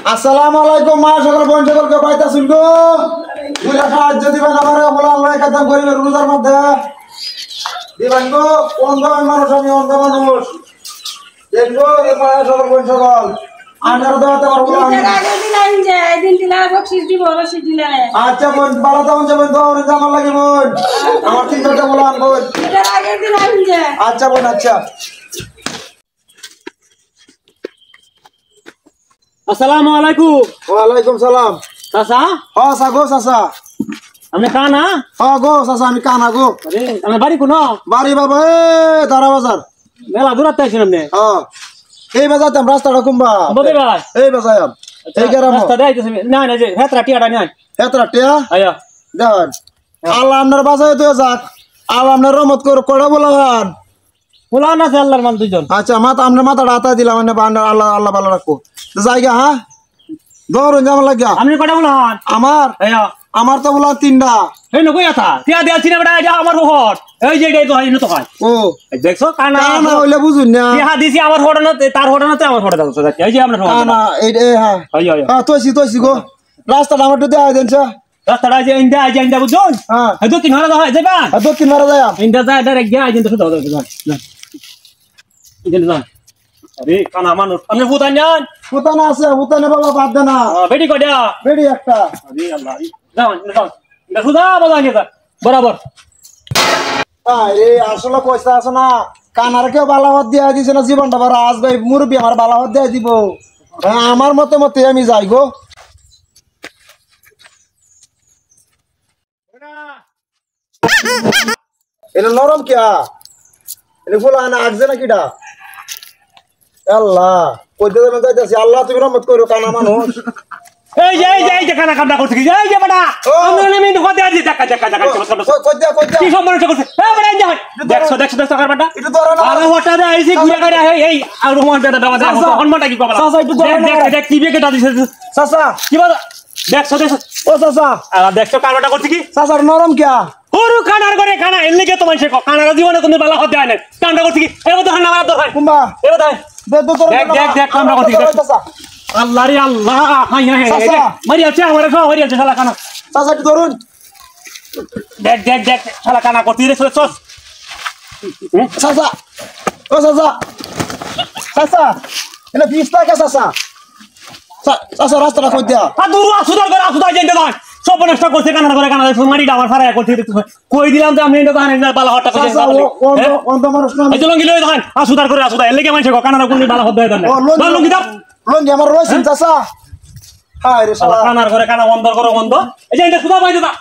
আসসালামু আলাইকুম মা সকল বোন সকলকে পাইতাছুন গো দুইটা সাহায্য দিবেন আমারে বলা আল্লাহ কাতাম করিবে রোজার মধ্যে দিবেন গো অন্ধ মানুষ আমি অন্ধ মানুষ দেখবো মা সকল বোন সকল আনার দাওয়াতে পারবো আমি আগে দিলাম যে দিন দিলা বকশিশ দিব বকশিশ দিলে আচ্ছা বোন বালা দাও যাবেন তো জামাল লাগে বোন আমার তিন চারটা বলান বোন এর আগে দিলাম যে আচ্ছা বোন আচ্ছা আসসালামু আলাইকুম। ওয়ালাইকুম সালাম চাচা হ্যাঁ সাগো চাচা আপনি কানা? হ্যাঁ গো চাচা আমি কানা গো আরে আমার বাড়ি কোন? বাড়ি বাবা দারা বাজার মেলা দূর আইছেন আপনি। হ্যাঁ এই বাজাইতাম রাস্তাটা কুম্বা বদে ভাই এই বাজাইম এই গ্রাম রাস্তা দেখাইতেছে না না যে হেতরা টিয়াটা নাই হেতরা টিয়া আয়া দেখেন আল্লাহ আপনার বাজাই তো যাক আল্লাহ আপনার রহমত করে করে বলান ফুলা না আল্লাহর মান দুইজন। আচ্ছা মাথা আপনার মাথাটা হাতায় দিলাম আল্লাহ আল্লাহ ভালো রাখো জায়গা হ্যাঁ দৌড়ুন যেমন লাগিয়া আপনি কটা বলান? আমার আয়া আমার তো বললাম তিনটা এই নকই আতা টিয়া দেয়া চিনা বেটা এটা আমার হট এই যে এটাই তো হয় তো হয় ও দেখছো কানা না হইলে বুঝুন না টিয়া দিছি আমার হট না তার হট না আমার হট দাও এই যে আপনার হট না এই হ্যাঁ আয়া আয়া হ্যাঁ তৈছি গো রাস্তাটা আমার তো দেওয়া দেন রাস্তাটা যে ইন্দা বুঝুন হ্যাঁ এই দক্ষিণ হরা হয় যাবা দক্ষিণ মারা যায় ইন্দা যায় ডাইরেক্ট গিয়া ইন্দা শুধু দাও দাও ইন্দা আরে কানা মানুষ আপনি ফুতান যান হুতানা আছে হুতানে বাবা বাদ দে না বেটি কয়টা? বেড়ি একটা আরে আল্লাহ যাও যাও ইন্দা সুদা বাজান যা বরাবর আরে আসলে পয়সা আছে না কানার কেউ বালাবাদ দিয়া দিছে না জীবনটা বড় আজ ভাই মুরব্বী আমার বালাবাদ দিয়া দিব আমার মতে আমি যাই গো এটা নরম কিয়া এটা ফুল আনা আগছে না কিটা আল্লাহ কইতে যাবেন যাইতাছি আল্লাহ তুমি রহমত করো কানা মানুষ এই যে কানা কামটা করতে কি এই যে বড়া আমরা নেমে কথা আছে টাকা কইতে কি সম্মান করছে এই বড়া যা 100 টাকা বাটা এটা ধরো না আরে ওটা দে আইছি ঘুরে ঘুরে এই আর রহমান দাদা দাদা সম্মানটা কি পাবলা চাচা একটু ধরো না দেখ কি বেকেটা দিছে চাচা কি বল 100 ও চাচা আর 100 কারবাটা করতে কি চাচার নরম কিয়া ওরু খানার করে খানা এমনি কে তোমার সে খানার জীবনে তুমি বালা হতে হয় না কামটা করতে কি এই তো খানা মারা দরকার কুম্বা এই তো দেখ কামটা করতে চাচা আল্লাহ রে আল্লাহ হাই হাই চাচা। মারি আছে আমার সব মারি আছে শালা কানা চাচা একটু ধরুন দেখ শালা কানা করতে রে চল চাচা ও চাচা চাচা এটা 20 টাকা চাচা চাচা রাস্তাটা কই দিয়া দূর সুদার করে সুদার যেতে দাও সব নষ্ট করছে কানা করে কানা মারি ডাবার ফারায় করতে কই দিলাম তো আমি এটা দান বালা হট্টা করে চাচা অন্ধ মানুষ না এই তো লঙ্গি লই দান সুদার করে সুদার এলে কে মানছে কানা কোন বালা হদ্দায় দান লঙ্গি দাও লঙ্গি আমার রয়েছেন চাচা হায় রে শালা কানার করে কানা বন্ধ করো বন্ধ এই যে এটা সুদা পাই দাদা